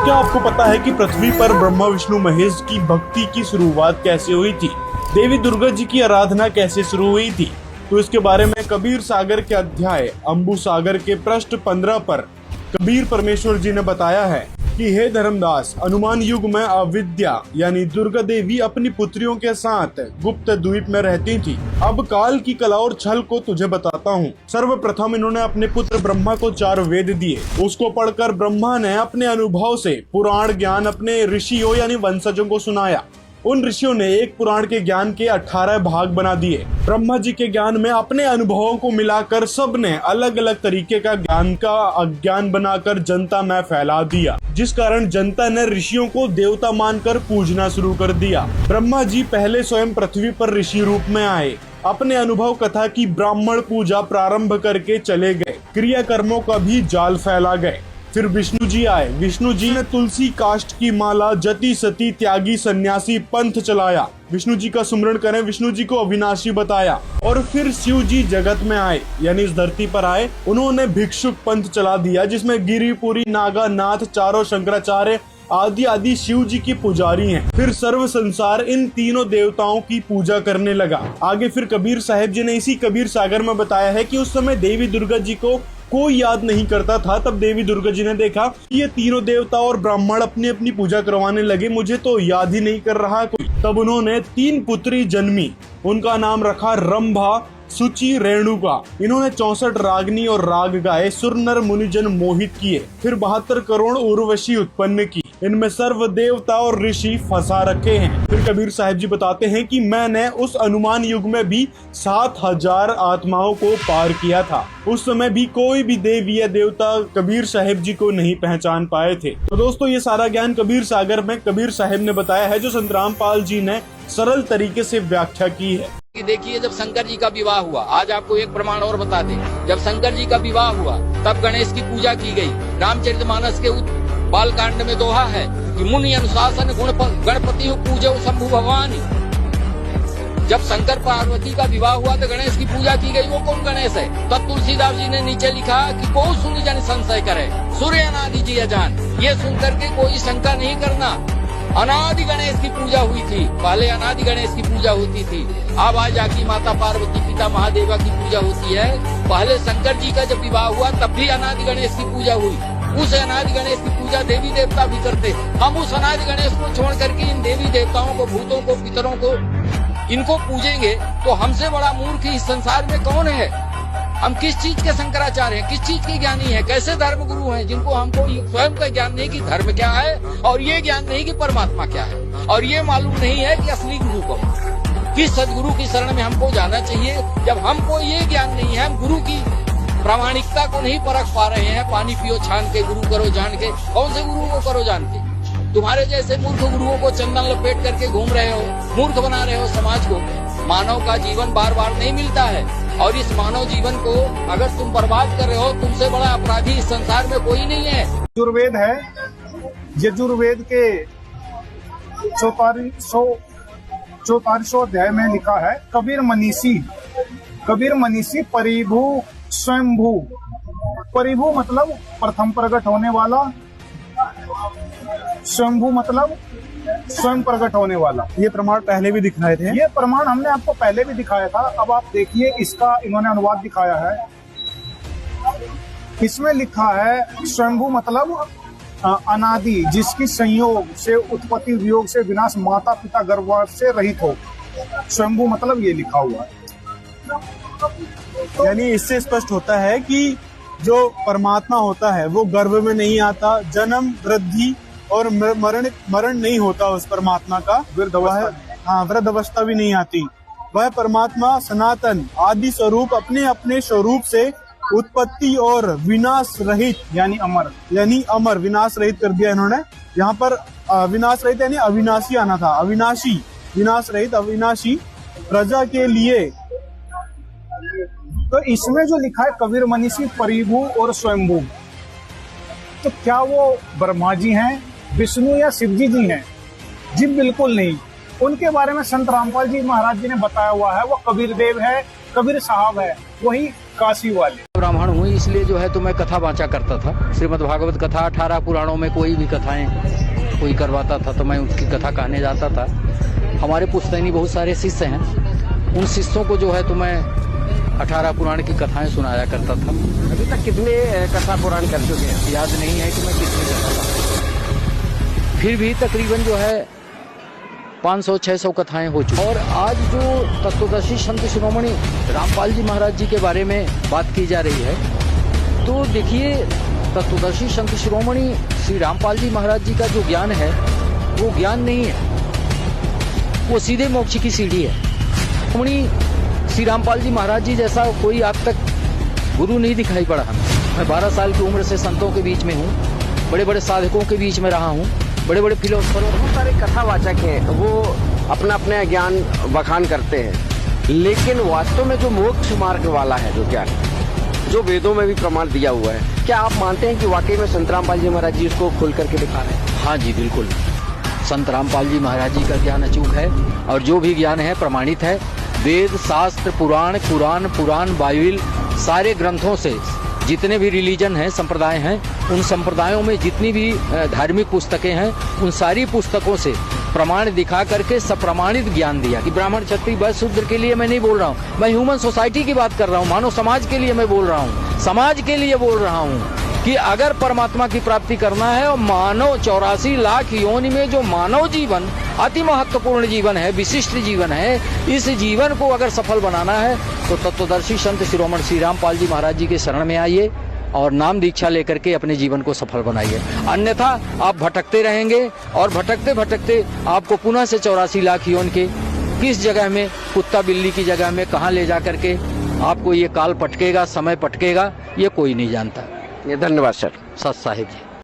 क्या आपको पता है कि पृथ्वी पर ब्रह्मा विष्णु महेश की भक्ति की शुरुआत कैसे हुई थी? देवी दुर्गा जी की आराधना कैसे शुरू हुई थी? तो इसके बारे में कबीर सागर के अध्याय अम्बु सागर के पृष्ठ 15 पर कबीर परमेश्वर जी ने बताया है कि हे धर्मदास, अनुमान युग में अविद्या यानी दुर्गा देवी अपनी पुत्रियों के साथ गुप्त द्वीप में रहती थी। अब काल की कला और छल को तुझे बताता हूँ। सर्वप्रथम इन्होंने अपने पुत्र ब्रह्मा को 4 वेद दिए। उसको पढ़कर ब्रह्मा ने अपने अनुभव से पुराण ज्ञान अपने ऋषियों यानी वंशजों को सुनाया। उन ऋषियों ने एक पुराण के ज्ञान के 18 भाग बना दिए। ब्रह्मा जी के ज्ञान में अपने अनुभवों को मिलाकर सब ने अलग अलग तरीके का ज्ञान का अज्ञान बनाकर जनता में फैला दिया, जिस कारण जनता ने ऋषियों को देवता मानकर पूजना शुरू कर दिया। ब्रह्मा जी पहले स्वयं पृथ्वी पर ऋषि रूप में आए, अपने अनुभव कथा की ब्राह्मण पूजा प्रारंभ करके चले गए, क्रिया कर्मों का भी जाल फैला गए। फिर विष्णु जी आए। विष्णु जी ने तुलसी काष्ठ की माला, जति सती त्यागी सन्यासी पंथ चलाया। विष्णु जी का सुमरण करें, विष्णु जी को अविनाशी बताया। और फिर शिव जी जगत में आए यानी इस धरती पर आए। उन्होंने भिक्षुक पंथ चला दिया, जिसमें गिरिपुरी, नागा, नाथ, चारों शंकराचार्य आदि आदि शिव जी की पुजारी हैं। फिर सर्व संसार इन तीनों देवताओं की पूजा करने लगा। आगे फिर कबीर साहब जी ने इसी कबीर सागर में बताया है कि उस समय देवी दुर्गा जी को कोई याद नहीं करता था। तब देवी दुर्गा जी ने देखा कि ये तीनों देवता और ब्राह्मण अपनी अपनी पूजा करवाने लगे, मुझे तो याद ही नहीं कर रहा कोई। तब उन्होंने 3 पुत्री जन्मी। उनका नाम रखा रंभा, सुचि, रेणुका। इन्होंने 64 रागनी और राग गाए, सुर नर मुनिजन मोहित किए। फिर 72 करोड़ उर्वशी उत्पन्न की। इनमें सर्व देवता और ऋषि फंसा रखे हैं। फिर कबीर साहब जी बताते हैं कि मैंने उस अनुमान युग में भी 7000 आत्माओं को पार किया था। उस समय भी कोई भी देवी या देवता कबीर साहब जी को नहीं पहचान पाए थे। तो दोस्तों, ये सारा ज्ञान कबीर सागर में कबीर साहब ने बताया है, जो संत रामपाल जी ने सरल तरीके से व्याख्या की है। देखिए, जब शंकर जी का विवाह हुआ, आज आपको एक प्रमाण और बता दें, जब शंकर जी का विवाह हुआ तब गणेश की पूजा की गई। रामचरितमानस के बाल कांड में दोहा है कि मुनि अनुशासन गणपति पूजो शंभु भगवानी। जब शंकर पार्वती का विवाह हुआ तो गणेश की पूजा की गई। वो कौन गणेश है? तब तुलसीदास जी ने नीचे लिखा कि को सुनी जन संशय करे, सूर्य अनादि जी अजान। ये सुन करके कोई शंका नहीं करना। अनादि गणेश की पूजा हुई थी, पहले अनादि गणेश की पूजा होती थी। अब आज जाकी माता पार्वती पिता महादेवा की पूजा होती है। पहले शंकर जी का जब विवाह हुआ तब भी अनादि गणेश की पूजा हुई। उस अनादि गणेश की पूजा देवी देवता भी करते। हम उस अनादि गणेश को छोड़ करके इन देवी देवताओं को, भूतों को, पितरों को, इनको पूजेंगे तो हमसे बड़ा मूर्ख इस संसार में कौन है? हम किस चीज के शंकराचार्य हैं, किस चीज के ज्ञानी हैं, कैसे धर्म गुरु हैं, जिनको हमको स्वयं का ज्ञान नहीं कि धर्म क्या है, और ये ज्ञान नहीं कि परमात्मा क्या है, और ये मालूम नहीं है कि असली गुरु कौन है। किस सदगुरु की शरण में हमको जाना चाहिए? जब हमको ये ज्ञान नहीं है, हम गुरु की प्रामाणिकता को नहीं परख पा रहे हैं। पानी पियो छान के, गुरु करो जान के। कौन से गुरु को करो जान के? तुम्हारे जैसे मूर्ख गुरुओं को चंदन लपेट करके घूम रहे हो, मूर्ख बना रहे हो समाज को। मानव का जीवन बार बार नहीं मिलता है, और इस मानव जीवन को अगर तुम बर्बाद कर रहे हो, तुमसे बड़ा अपराधी इस संसार में कोई नहीं है। यजुर्वेद है। यजुर्वेद के 44वां अध्याय में लिखा है, कबीर मनीषी परिभू स्वयंभू। परिभू मतलब प्रथम प्रकट होने वाला, स्वयंभू मतलब स्वयं प्रकट होने वाला। ये प्रमाण पहले भी दिखाए थे। ये प्रमाण हमने आपको पहले भी दिखाया था। अब आप देखिए, इसका इन्होंने अनुवाद दिखाया है। इसमें लिखा है स्वयंभू मतलब अनादि, जिसकी संयोग से उत्पत्ति, वियोग से विनाश, माता पिता गर्भ से रहित हो। स्वयंभू मतलब ये लिखा हुआ है। यानी इससे स्पष्ट होता है कि जो परमात्मा होता है वो गर्भ में नहीं आता, जन्म, वृद्धि और मरण नहीं होता उस परमात्मा का। वृद्ध अवस्था भी नहीं आती। वह परमात्मा सनातन आदि स्वरूप अपने अपने स्वरूप से उत्पत्ति और विनाश रहित यानी अमर, विनाश रहित कर दिया इन्होंने। यहाँ पर विनाश रहित यानी अविनाशी आना था। अविनाशी, विनाश रहित, अविनाशी प्रजा के लिए। तो इसमें जो लिखा है कबीर मनीषी परिभू और स्वयंभू, तो क्या वो ब्रह्मा जी हैं, विष्णु या शिव जी हैं? जी बिल्कुल नहीं। उनके बारे में संत रामपाल जी महाराज जी ने बताया हुआ है, वो कबीर देव है, कबीर साहब है, वही काशी वाले। ब्राह्मण हुई इसलिए जो है तो मैं कथा वाचा करता था। श्रीमद् भागवत कथा 18 पुराणों में कोई भी कथाएं कोई करवाता था तो मैं उसकी कथा कहने जाता था। हमारे पुश्तैनी बहुत सारे शिष्य हैं, उन शिष्यों को जो है तो मैं 18 पुराण की कथाएं सुनाया करता था। अभी तक कितने कथा पुराण कर चुके हैं? याद नहीं है कि मैं कितनी कथा था, फिर भी तकरीबन जो है 500-600 कथाएं हो चुकी। और आज जो तत्वदर्शी संत शिरोमणि रामपाल जी महाराज जी के बारे में बात की जा रही है, तो देखिए तत्वदर्शी संत शिरोमणि श्री रामपाल जी महाराज जी का जो ज्ञान है वो ज्ञान नहीं है, वो सीधे मोक्ष की सीढ़ी है। शिरोमणि श्री रामपाल जी महाराज जी जैसा कोई आज तक गुरु नहीं दिखाई पड़ा हमें। मैं 12 साल की उम्र से संतों के बीच में हूँ, बड़े बड़े साधकों के बीच में रहा हूँ, बड़े बड़े फिलोसफरों। बहुत सारे कथावाचक हैं, वो अपना अपना ज्ञान बखान करते हैं, लेकिन वास्तव में जो मोक्ष मार्ग वाला है जो ज्ञान, जो वेदों में भी प्रमाण दिया हुआ है, क्या आप मानते हैं कि वाकई में संत रामपाल जी महाराज जी उसको खोल करके दिखा रहे हैं? हाँ जी बिल्कुल, संत रामपाल जी महाराज जी का ज्ञान अचूक है और जो भी ज्ञान है प्रमाणित है। वेद शास्त्र पुराण पुराण बाइबल सारे ग्रंथों से जितने भी रिलीजन हैं, संप्रदाय हैं, उन संप्रदायों में जितनी भी धार्मिक पुस्तकें हैं, उन सारी पुस्तकों से प्रमाण दिखा करके सप्रमाणित ज्ञान दिया कि ब्राह्मण क्षत्रिय वैश्य शूद्र के लिए मैं नहीं बोल रहा हूँ, मैं ह्यूमन सोसाइटी की बात कर रहा हूँ, मानव समाज के लिए मैं बोल रहा हूँ, समाज के लिए बोल रहा हूँ कि अगर परमात्मा की प्राप्ति करना है और मानव 84 लाख योनि में जो मानव जीवन अति महत्वपूर्ण जीवन है, विशिष्ट जीवन है, इस जीवन को अगर सफल बनाना है तो तत्वदर्शी संत शिरोमणि श्री रामपाल जी महाराज जी के शरण में आइए और नाम दीक्षा लेकर के अपने जीवन को सफल बनाइए। अन्यथा आप भटकते रहेंगे और भटकते भटकते आपको पुनः से 84 लाख योनि के किस जगह में, कुत्ता बिल्ली की जगह में कहाँ ले जा करके आपको ये काल पटकेगा, समय पटकेगा, ये कोई नहीं जानता। धन्यवाद सर। सत साहिब जी।